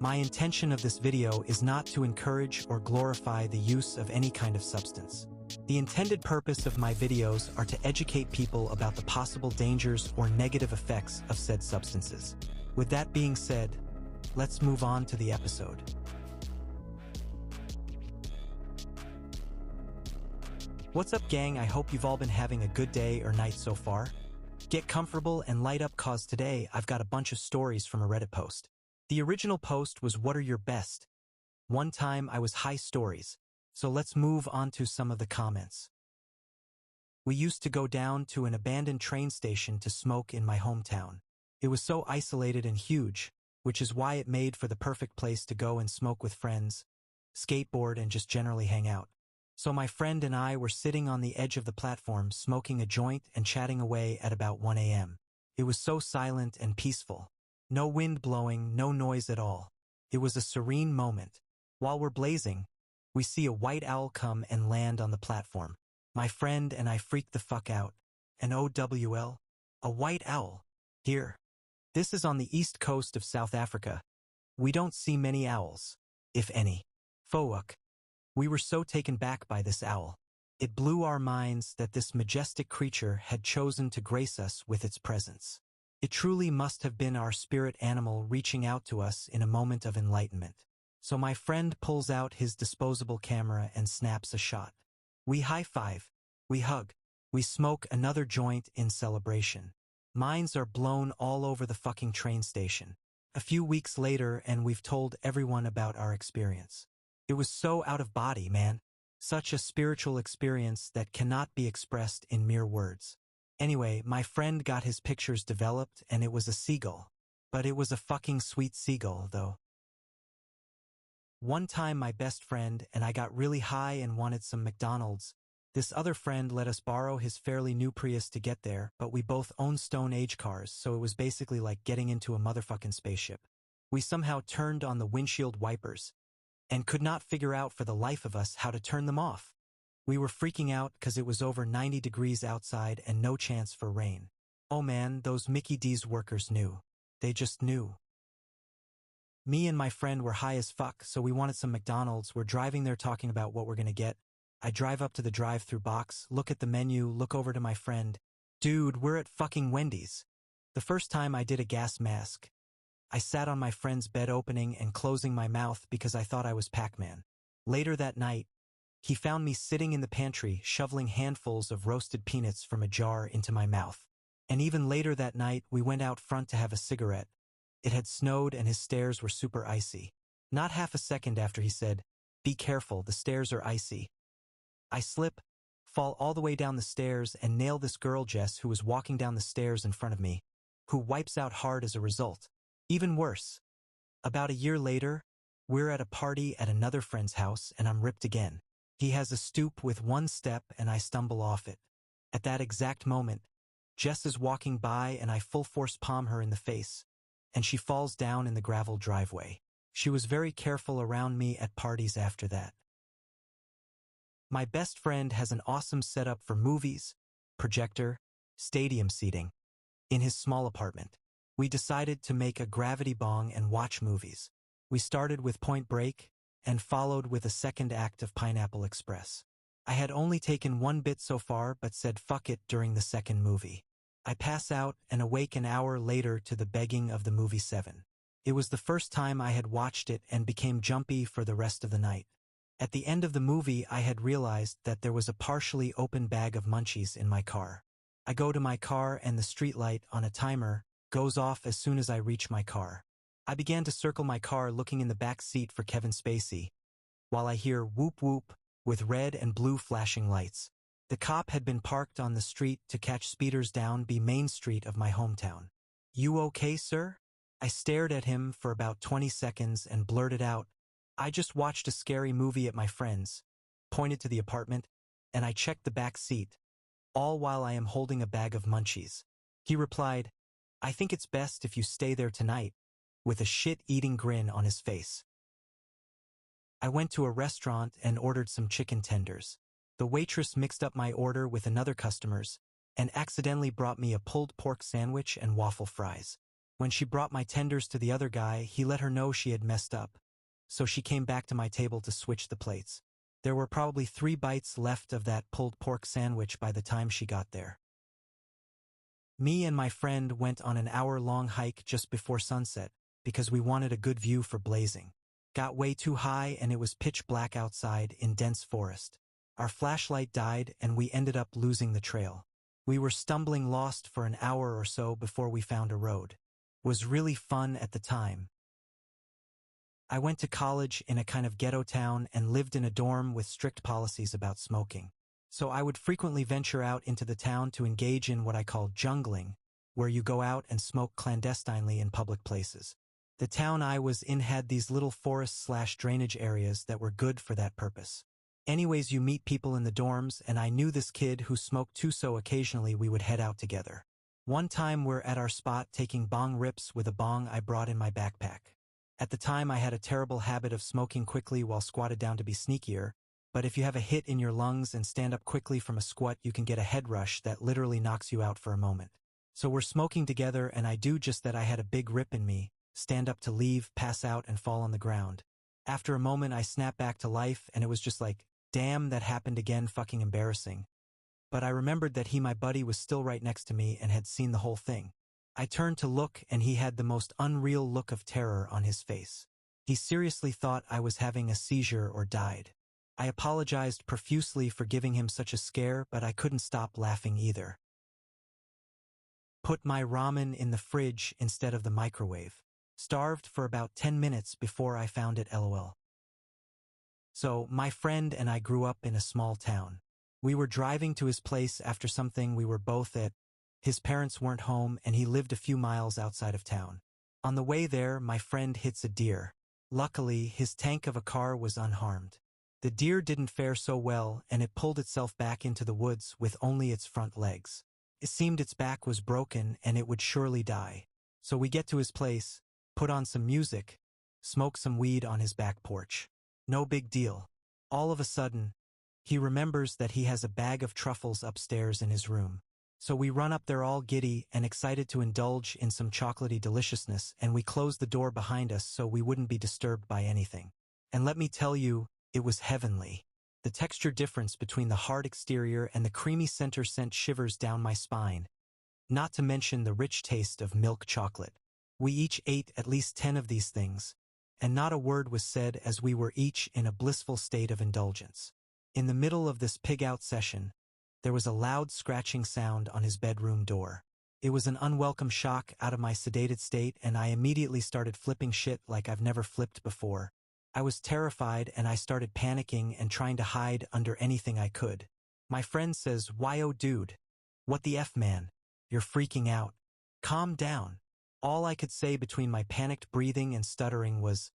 My intention of this video is not to encourage or glorify the use of any kind of substance. The intended purpose of my videos are to educate people about the possible dangers or negative effects of said substances. With that being said, let's move on to the episode. What's up, gang? I hope you've all been having a good day or night so far. Get comfortable and light up, cause today I've got a bunch of stories from a Reddit post. The original post was "What are your best? One time I was high stories." So let's move on to some of the comments. We used to go down to an abandoned train station to smoke in my hometown. It was so isolated and huge, which is why it made for the perfect place to go and smoke with friends, skateboard, and just generally hang out. So my friend and I were sitting on the edge of the platform smoking a joint and chatting away at about 1 a.m. It was so silent and peaceful. No wind blowing, no noise at all. It was a serene moment. While we're blazing, we see a white owl come and land on the platform. My friend and I freaked the fuck out. An OWL? A white owl? Here. This is on the east coast of South Africa. We don't see many owls, if any. Fuck. We were so taken back by this owl. It blew our minds that this majestic creature had chosen to grace us with its presence. It truly must have been our spirit animal reaching out to us in a moment of enlightenment. So my friend pulls out his disposable camera and snaps a shot. We high-five, we hug, we smoke another joint in celebration. Minds are blown all over the fucking train station. A few weeks later, and we've told everyone about our experience. It was so out of body, man. Such a spiritual experience that cannot be expressed in mere words. Anyway, my friend got his pictures developed and it was a seagull. But it was a fucking sweet seagull, though. One time my best friend and I got really high and wanted some McDonald's. This other friend let us borrow his fairly new Prius to get there, but we both own Stone Age cars, so it was basically like getting into a motherfucking spaceship. We somehow turned on the windshield wipers and could not figure out for the life of us how to turn them off. We were freaking out because it was over 90 degrees outside and no chance for rain. Oh man, those Mickey D's workers knew. They just knew. Me and my friend were high as fuck, so we wanted some McDonald's. We're driving there talking about what we're gonna get. I drive up to the drive-thru box, look at the menu, look over to my friend. Dude, we're at fucking Wendy's. The first time I did a gas mask. I sat on my friend's bed opening and closing my mouth because I thought I was Pac-Man. Later that night, he found me sitting in the pantry shoveling handfuls of roasted peanuts from a jar into my mouth. And even later that night, we went out front to have a cigarette. It had snowed and his stairs were super icy. Not half a second after he said, "Be careful, the stairs are icy." I slip, fall all the way down the stairs and nail this girl Jess who was walking down the stairs in front of me, who wipes out hard as a result. Even worse. About a year later, we're at a party at another friend's house and I'm ripped again. He has a stoop with one step and I stumble off it. At that exact moment, Jess is walking by and I full force palm her in the face, and she falls down in the gravel driveway. She was very careful around me at parties after that. My best friend has an awesome setup for movies, projector, stadium seating. In his small apartment, we decided to make a gravity bong and watch movies. We started with Point Break and followed with a second act of Pineapple Express. I had only taken one bit so far but said fuck it during the second movie. I pass out and awake an hour later to the begging of the movie 7. It was the first time I had watched it and became jumpy for the rest of the night. At the end of the movie, I had realized that there was a partially open bag of munchies in my car. I go to my car and the streetlight on a timer goes off as soon as I reach my car. I began to circle my car looking in the back seat for Kevin Spacey, while I hear whoop whoop with red and blue flashing lights. The cop had been parked on the street to catch speeders down the main street of my hometown. "You okay, sir?" I stared at him for about 20 seconds and blurted out, "I just watched a scary movie at my friend's," pointed to the apartment, and I checked the back seat, all while I am holding a bag of munchies. He replied, "I think it's best if you stay there tonight," with a shit-eating grin on his face. I went to a restaurant and ordered some chicken tenders. The waitress mixed up my order with another customer's and accidentally brought me a pulled pork sandwich and waffle fries. When she brought my tenders to the other guy, he let her know she had messed up. So she came back to my table to switch the plates. There were probably 3 bites left of that pulled pork sandwich by the time she got there. Me and my friend went on an hour-long hike just before sunset because we wanted a good view for blazing. Got way too high and it was pitch black outside in dense forest. Our flashlight died and we ended up losing the trail. We were stumbling lost for an hour or so before we found a road. It was really fun at the time. I went to college in a kind of ghetto town and lived in a dorm with strict policies about smoking. So I would frequently venture out into the town to engage in what I call jungling, where you go out and smoke clandestinely in public places. The town I was in had these little forest/drainage areas that were good for that purpose. Anyways, you meet people in the dorms, and I knew this kid who smoked too, so occasionally we would head out together. One time we're at our spot taking bong rips with a bong I brought in my backpack. At the time I had a terrible habit of smoking quickly while squatted down to be sneakier, but if you have a hit in your lungs and stand up quickly from a squat, you can get a head rush that literally knocks you out for a moment. So we're smoking together and I do just that. I had a big rip in me, stand up to leave, pass out and fall on the ground. After a moment I snap back to life and it was just like, damn, that happened again, fucking embarrassing. But I remembered that my buddy was still right next to me and had seen the whole thing. I turned to look and he had the most unreal look of terror on his face. He seriously thought I was having a seizure or died. I apologized profusely for giving him such a scare, but I couldn't stop laughing either. Put my ramen in the fridge instead of the microwave. Starved for about 10 minutes before I found it, lol. So, my friend and I grew up in a small town. We were driving to his place after something we were both at. His parents weren't home and he lived a few miles outside of town. On the way there, my friend hits a deer. Luckily, his tank of a car was unharmed. The deer didn't fare so well and it pulled itself back into the woods with only its front legs. It seemed its back was broken and it would surely die. So we get to his place, put on some music, smoke some weed on his back porch. No big deal. All of a sudden, he remembers that he has a bag of truffles upstairs in his room. So we run up there all giddy and excited to indulge in some chocolatey deliciousness, and we close the door behind us so we wouldn't be disturbed by anything. And let me tell you, it was heavenly. The texture difference between the hard exterior and the creamy center sent shivers down my spine. Not to mention the rich taste of milk chocolate. We each ate at least 10 of these things, and not a word was said as we were each in a blissful state of indulgence. In the middle of this pig-out session, there was a loud scratching sound on his bedroom door. It was an unwelcome shock out of my sedated state, and I immediately started flipping shit like I've never flipped before. I was terrified and I started panicking and trying to hide under anything I could. My friend says, "Why, oh dude? What the F, man? You're freaking out. Calm down." All I could say between my panicked breathing and stuttering was,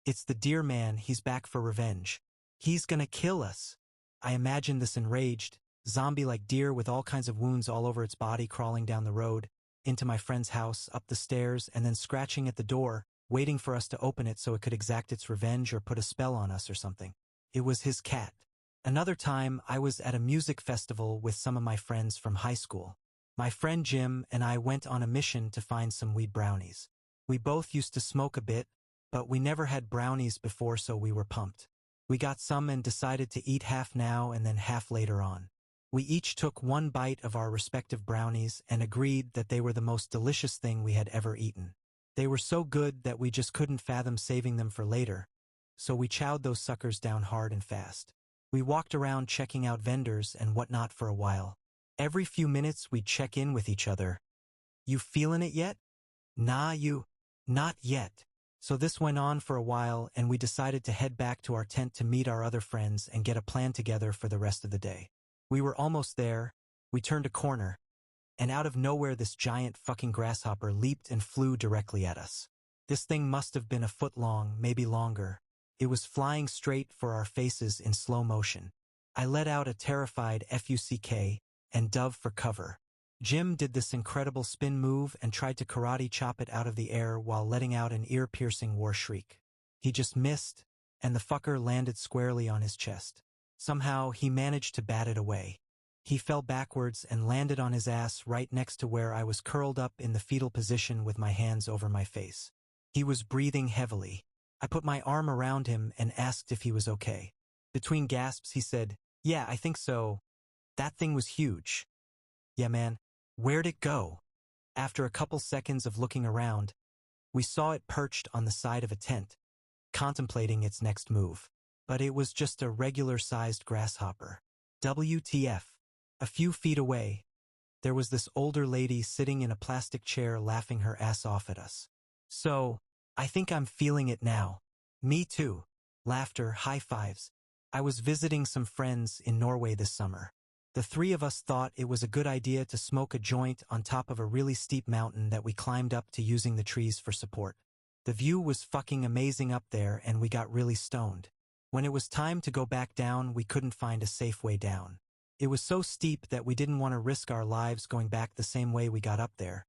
It's the deer man, he's back for revenge. He's gonna kill us." I imagined this enraged, zombie-like deer with all kinds of wounds all over its body crawling down the road, into my friend's house, up the stairs, and then scratching at the door, waiting for us to open it so it could exact its revenge or put a spell on us or something. It was his cat. Another time, I was at a music festival with some of my friends from high school. My friend Jim and I went on a mission to find some weed brownies. We both used to smoke a bit, but we never had brownies before, so we were pumped. We got some and decided to eat half now and then half later on. We each took one bite of our respective brownies and agreed that they were the most delicious thing we had ever eaten. They were so good that we just couldn't fathom saving them for later, so we chowed those suckers down hard and fast. We walked around checking out vendors and whatnot for a while. Every few minutes we'd check in with each other. "You feeling it yet?" "Nah, not yet." So this went on for a while and we decided to head back to our tent to meet our other friends and get a plan together for the rest of the day. We were almost there. We turned a corner, and out of nowhere this giant fucking grasshopper leaped and flew directly at us. This thing must have been a foot long, maybe longer. It was flying straight for our faces in slow motion. I let out a terrified "fuck" and dove for cover. Jim did this incredible spin move and tried to karate chop it out of the air while letting out an ear-piercing war shriek. He just missed, and the fucker landed squarely on his chest. Somehow, he managed to bat it away. He fell backwards and landed on his ass right next to where I was curled up in the fetal position with my hands over my face. He was breathing heavily. I put my arm around him and asked if he was okay. Between gasps, he said, "Yeah, I think so. That thing was huge." "Yeah, man. Where'd it go?" After a couple seconds of looking around, we saw it perched on the side of a tent, contemplating its next move. But it was just a regular-sized grasshopper. WTF. A few feet away, there was this older lady sitting in a plastic chair laughing her ass off at us. "So, I think I'm feeling it now." "Me too." Laughter, high fives. I was visiting some friends in Norway this summer. The three of us thought it was a good idea to smoke a joint on top of a really steep mountain that we climbed up to using the trees for support. The view was fucking amazing up there and we got really stoned. When it was time to go back down, we couldn't find a safe way down. It was so steep that we didn't want to risk our lives going back the same way we got up there.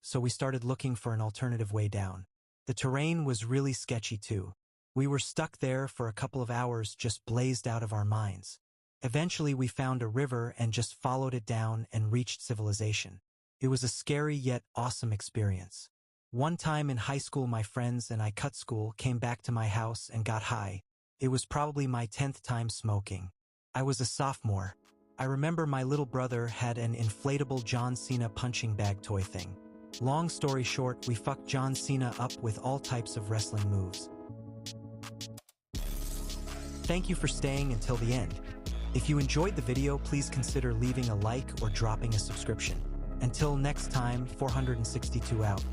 So we started looking for an alternative way down. The terrain was really sketchy too. We were stuck there for a couple of hours, just blazed out of our minds. Eventually we found a river and just followed it down and reached civilization. It was a scary yet awesome experience. One time in high school, my friends and I cut school, came back to my house and got high. It was probably my 10th time smoking. I was a sophomore. I remember my little brother had an inflatable John Cena punching bag toy thing. Long story short, we fucked John Cena up with all types of wrestling moves. Thank you for staying until the end. If you enjoyed the video, please consider leaving a like or dropping a subscription. Until next time, 462 out.